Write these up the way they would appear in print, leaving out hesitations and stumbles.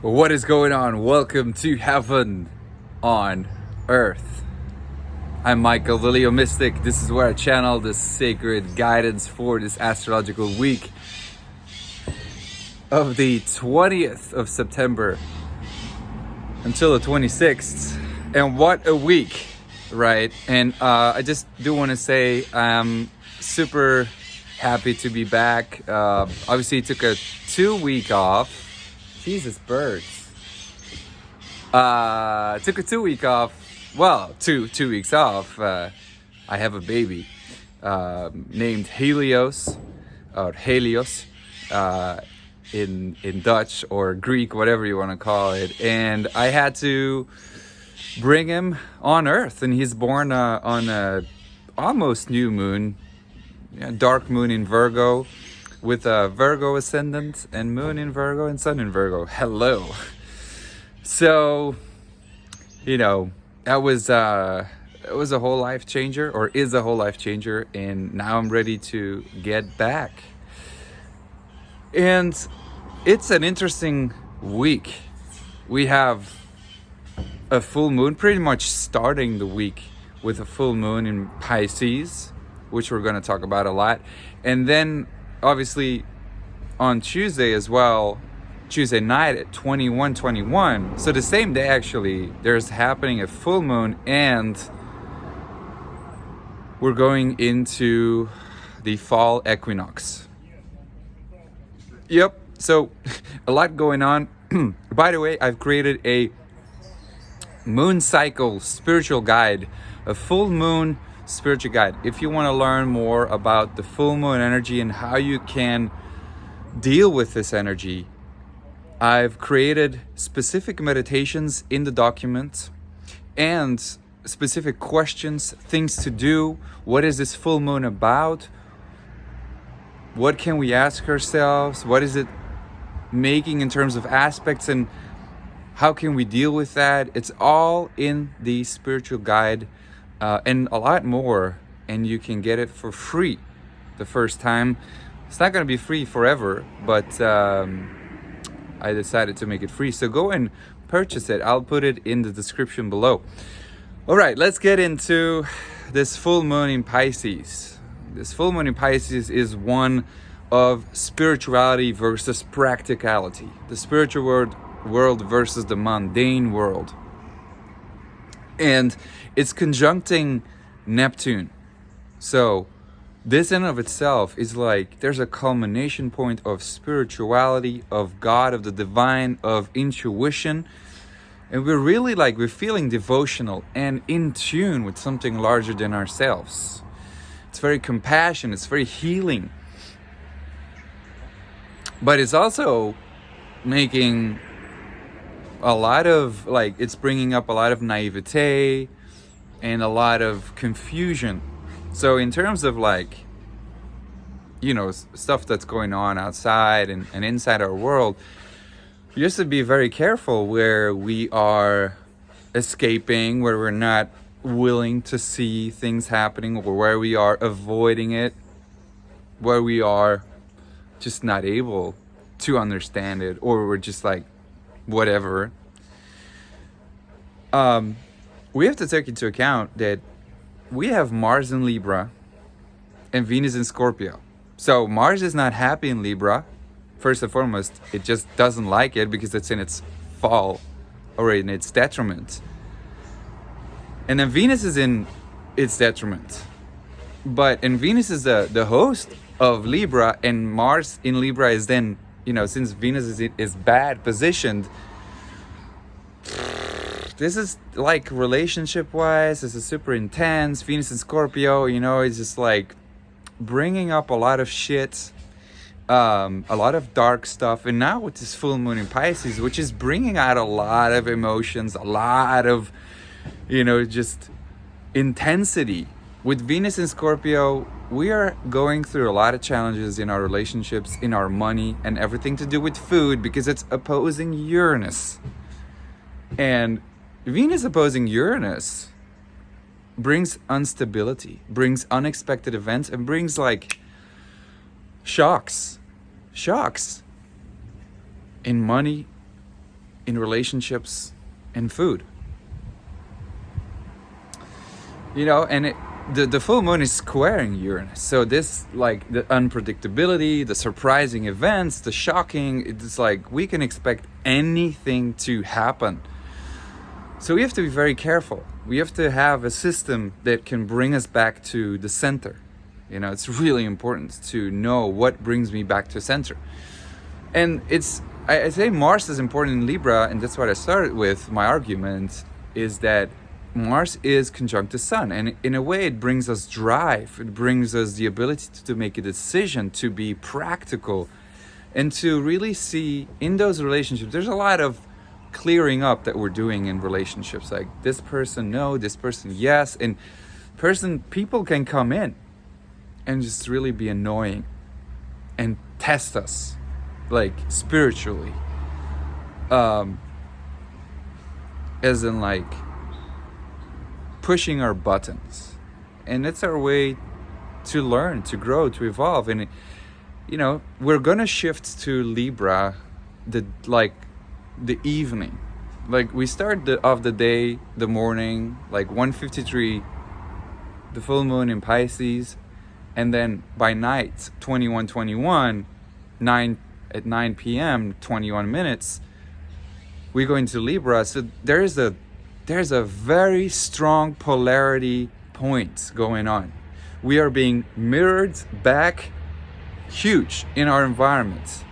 What is going on? Welcome to Heaven on Earth. I'm Michael, the Leo Mystic. This is where I channel the sacred guidance for this astrological week of the 20th of September until the 26th. And what a week, right? And I just do want to say I'm super happy to be back. Obviously, took a 2-week off. Jesus, birds. Took a 2-week off. Well, two weeks off. I have a baby named Helios, or Helios, in Dutch or Greek, whatever you want to call it. And I had to bring him on Earth, and he's born on a almost new moon, dark moon in Virgo, with a Virgo ascendant and moon in Virgo and sun in Virgo. Hello. So, that was it was a whole life changer, or is a whole life changer, and now I'm ready to get back. And it's an interesting week. We have a full moon, pretty much starting the week with a full moon in Pisces, which we're going to talk about a lot. And then obviously on Tuesday as well, Tuesday night at 21:21, so the same day actually, there's happening a full moon, and we're going into the fall equinox. Yep, so a lot going on. By the way, I've created a moon cycle spiritual guide, a full moon spiritual guide. If you want to learn more about the full moon energy and how you can deal with this energy, I've created specific meditations in the document and specific questions, things to do. What is this full moon about? What can we ask ourselves? What is it making in terms of aspects, and how can we deal with that? It's all in the spiritual guide. And a lot more, and you can get it for free the first time. It's not going to be free forever, but I decided to make it free. So go and purchase it. I'll put it in the description below. All right, let's get into this full moon in Pisces. This full moon in Pisces is one of spirituality versus practicality. The spiritual world versus the mundane world. And it's conjuncting Neptune. So this in of itself is like, there's a culmination point of spirituality, of God, of the divine, of intuition. And we're feeling devotional and in tune with something larger than ourselves. It's very compassionate, it's very healing. But it's also making a lot of, it's bringing up a lot of naivete and a lot of confusion. So in terms of stuff that's going on outside and inside our world, we have to be very careful where we are escaping, where we're not willing to see things happening, or where we are avoiding it, where we are just not able to understand it, or we're just whatever. We have to take into account that we have Mars in Libra and Venus in Scorpio. So Mars is not happy in Libra. First and foremost, it just doesn't like it because it's in its fall or in its detriment. And then Venus is in its detriment. And Venus is the host of Libra, and Mars in Libra is then, since Venus is bad positioned, this is relationship wise, this is super intense. Venus in Scorpio, it's just bringing up a lot of shit, a lot of dark stuff. And now with this full moon in Pisces, which is bringing out a lot of emotions, a lot of just intensity. With Venus in Scorpio, we are going through a lot of challenges in our relationships, in our money, and everything to do with food, because it's opposing Uranus. And Venus opposing Uranus brings instability, brings unexpected events, and brings shocks in money, in relationships and food. You know, and the full moon is squaring Uranus. So this, like, the unpredictability, the surprising events, the shocking, it's like we can expect anything to happen. So we have to be very careful. We have to have a system that can bring us back to the center. You know, it's really important to know what brings me back to center. And I say Mars is important in Libra, and that's what I started with. My argument is that Mars is conjunct the Sun, and in a way it brings us drive. It brings us the ability to make a decision, to be practical, and to really see in those relationships. There's a lot of clearing up that we're doing in relationships, like this person no, this person yes, and people can come in and just really be annoying and test us, like spiritually, as in like pushing our buttons. And it's our way to learn, to grow, to evolve. And you know, we're gonna shift to Libra the evening. Like we start of the day, the morning, like 1:53, the full moon in Pisces, and then by night 21:21, 9 p.m. 21 minutes, we go into Libra. So there's a very strong polarity point going on. We are being mirrored back huge in our environment.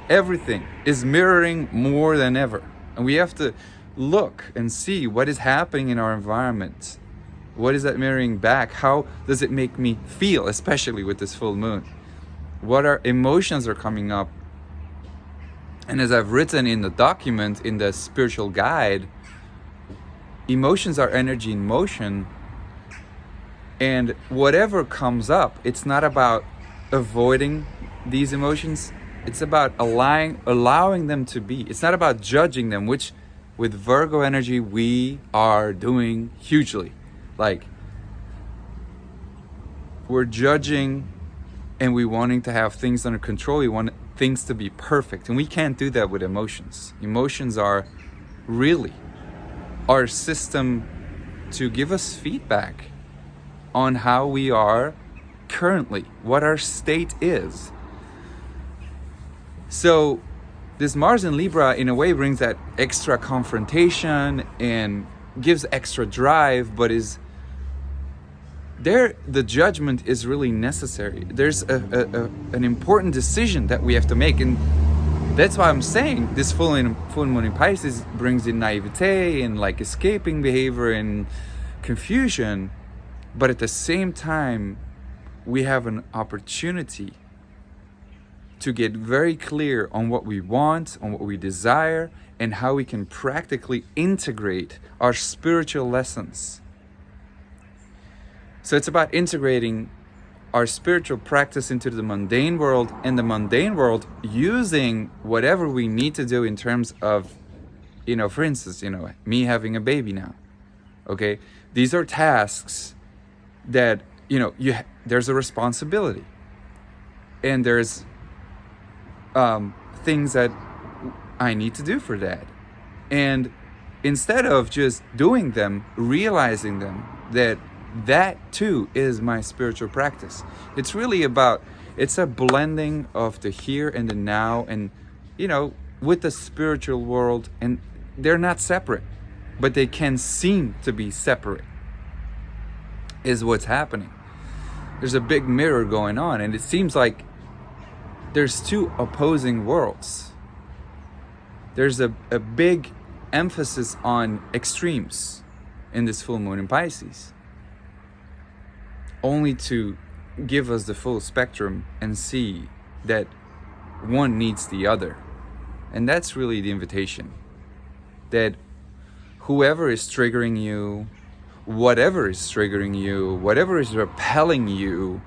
Everything is mirroring more than ever. And we have to look and see what is happening in our environment. What is that mirroring back? How does it make me feel, especially with this full moon? What emotions are coming up? And as I've written in the document, in the spiritual guide, emotions are energy in motion. And whatever comes up, it's not about avoiding these emotions. It's about allowing them to be. It's not about judging them, which with Virgo energy we are doing hugely. Like, we're judging and we wanting to have things under control. We want things to be perfect. And we can't do that with emotions. Emotions are really our system to give us feedback on how we are currently, what our state is. So this Mars in Libra in a way brings that extra confrontation and gives extra drive, but the judgment is really necessary. There's an important decision that we have to make, and that's why I'm saying this full moon in Pisces brings in naivete and like escaping behavior and confusion, but at the same time we have an opportunity to get very clear on what we want, on what we desire, and how we can practically integrate our spiritual lessons. So it's about integrating our spiritual practice into the mundane world, and the mundane world using whatever we need to do in terms of, you know, for instance, you know, me having a baby now. Okay? These are tasks that, you know, there's a responsibility. And there's things that I need to do for that. And instead of just doing them, realizing them, that too is my spiritual practice. It's really it's a blending of the here and the now, and, you know, with the spiritual world, and they're not separate, but they can seem to be separate, is what's happening. There's a big mirror going on, and it seems like there's two opposing worlds. There's a big emphasis on extremes in this full moon in Pisces, only to give us the full spectrum and see that one needs the other. And that's really the invitation, that whoever is triggering you, whatever is triggering you, whatever is repelling you,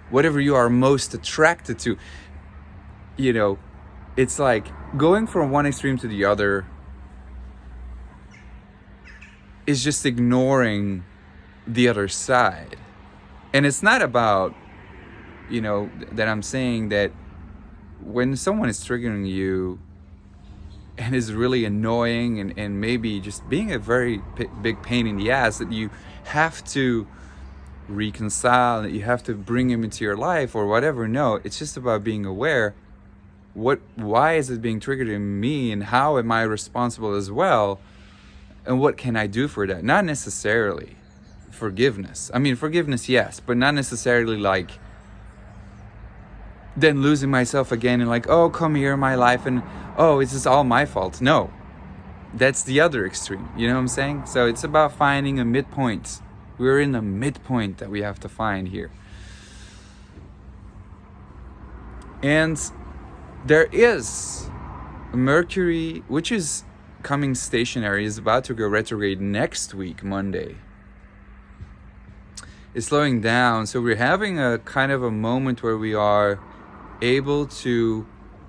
whatever you are most attracted to, you know, it's like going from one extreme to the other is just ignoring the other side. And it's not about, you know, that I'm saying that when someone is triggering you and is really annoying and maybe just being a very big pain in the ass that you have to reconcile, that you have to bring him into your life or whatever. No, it's just about being aware. Why is it being triggered in me, and how am I responsible as well, and what can I do for that? Not necessarily forgiveness. I mean, forgiveness, yes, but not necessarily like then losing myself again and like, oh, come here in my life and oh, it's just all my fault. No, that's the other extreme. You know what I'm saying? So it's about finding a midpoint. We're in a midpoint that we have to find here. And there is Mercury, which is coming stationary, is about to go retrograde next week, Monday. It's slowing down. So we're having a kind of a moment where we are able to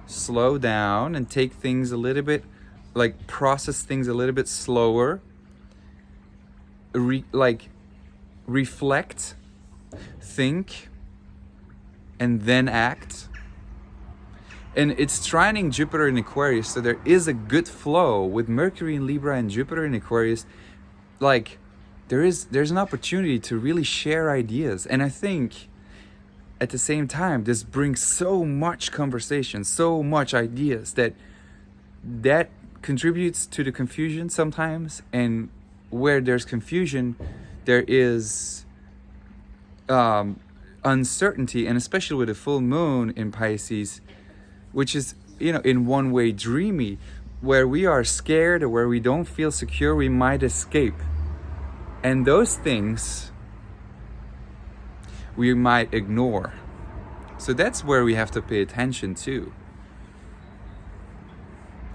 slow down and take things a little bit, like process things a little bit slower, reflect, think, and then act. And it's trining Jupiter in Aquarius, so there is a good flow with Mercury in Libra and Jupiter in Aquarius. Like there's an opportunity to really share ideas, and I think at the same time, this brings so much conversation, so much ideas that contributes to the confusion sometimes. And where there's confusion, there is uncertainty, and especially with a full moon in Pisces, which is, in one way dreamy, where we are scared or where we don't feel secure, we might escape. And those things we might ignore. So that's where we have to pay attention to.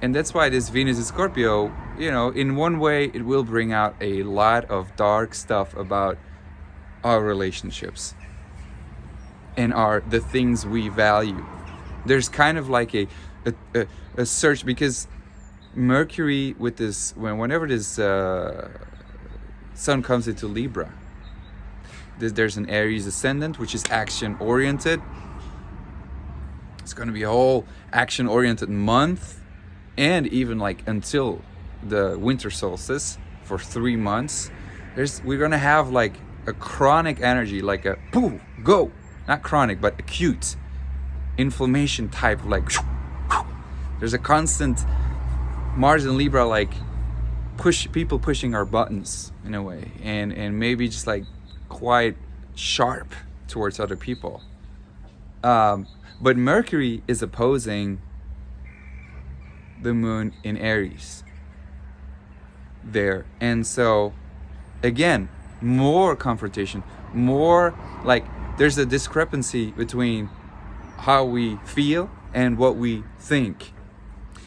And that's why this Venus in Scorpio, in one way, it will bring out a lot of dark stuff about our relationships and the things we value. There's kind of like a search, because Mercury with this, whenever this Sun comes into Libra, there's an Aries ascendant, which is action oriented. It's going to be a whole action oriented month, and even like until the winter solstice for 3 months. We're going to have like a chronic energy, like a poof, go, not chronic, but acute inflammation type of like, there's a constant Mars in Libra, like people pushing our buttons in a way, and maybe just like quite sharp towards other people. But Mercury is opposing the moon in Aries there. And so, again, more confrontation, more like there's a discrepancy between how we feel and what we think.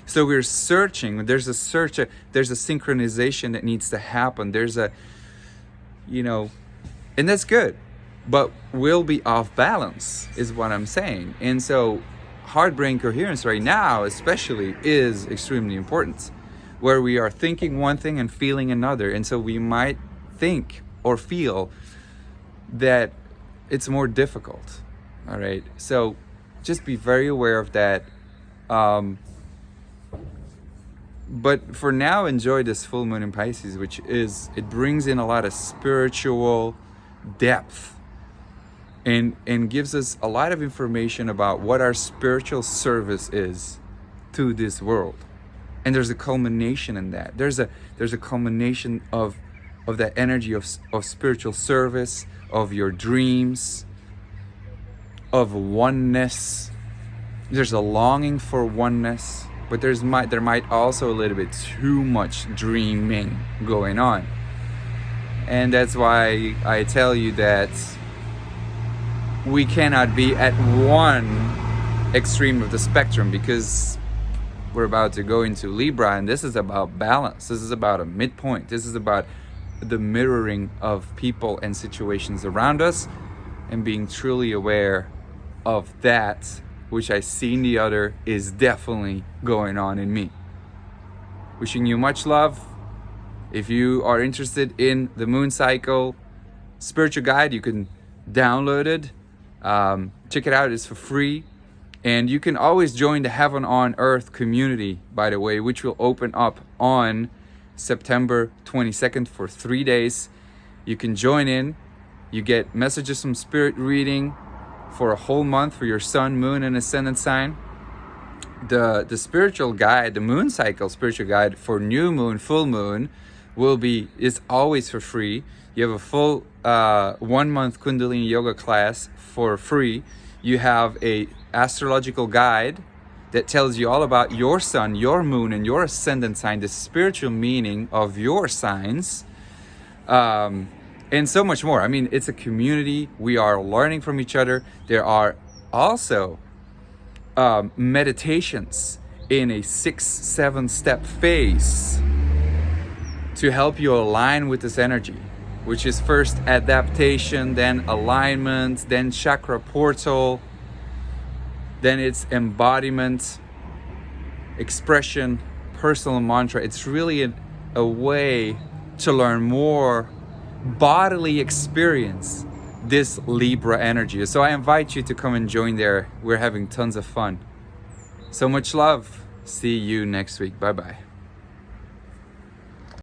So we're searching. There's a search. There's a synchronization that needs to happen. There's a, and that's good. But we'll be off balance, is what I'm saying. And so heart-brain coherence right now, especially, is extremely important, where we are thinking one thing and feeling another. And so we might think or feel that it's more difficult. All right. So just be very aware of that. But for now, enjoy this full moon in Pisces, which it brings in a lot of spiritual depth. And gives us a lot of information about what our spiritual service is to this world. And there's a culmination in that. There's a culmination of that energy of spiritual service, of your dreams, of oneness. There's a longing for oneness, but there might also a little bit too much dreaming going on. And that's why I tell you that we cannot be at one extreme of the spectrum, because we're about to go into Libra, and this is about balance. This is about a midpoint. This is about the mirroring of people and situations around us, and being truly aware of that which I see in the other is definitely going on in me. Wishing you much love. If you are interested in the moon cycle spiritual guide, you can download it. Check it out. It's for free. And you can always join the Heaven on Earth community, by the way, which will open up on September 22nd for 3 days. You can join in. You get messages from spirit reading for a whole month for your sun, moon, and ascendant sign. The spiritual guide, the moon cycle spiritual guide for new moon, full moon, is always for free. You have a full 1 month Kundalini yoga class for free. You have a astrological guide that tells you all about your sun, your moon, and your ascendant sign, the spiritual meaning of your signs, and so much more. I mean, it's a community. We are learning from each other. There are also meditations in a 6-7 step phase to help you align with this energy, which is first adaptation, then alignment, then chakra portal, then it's embodiment, expression, personal mantra. It's really a way to learn more, bodily experience this Libra energy. So I invite you to come and join there. We're having tons of fun. So much love. See you next week. Bye-bye.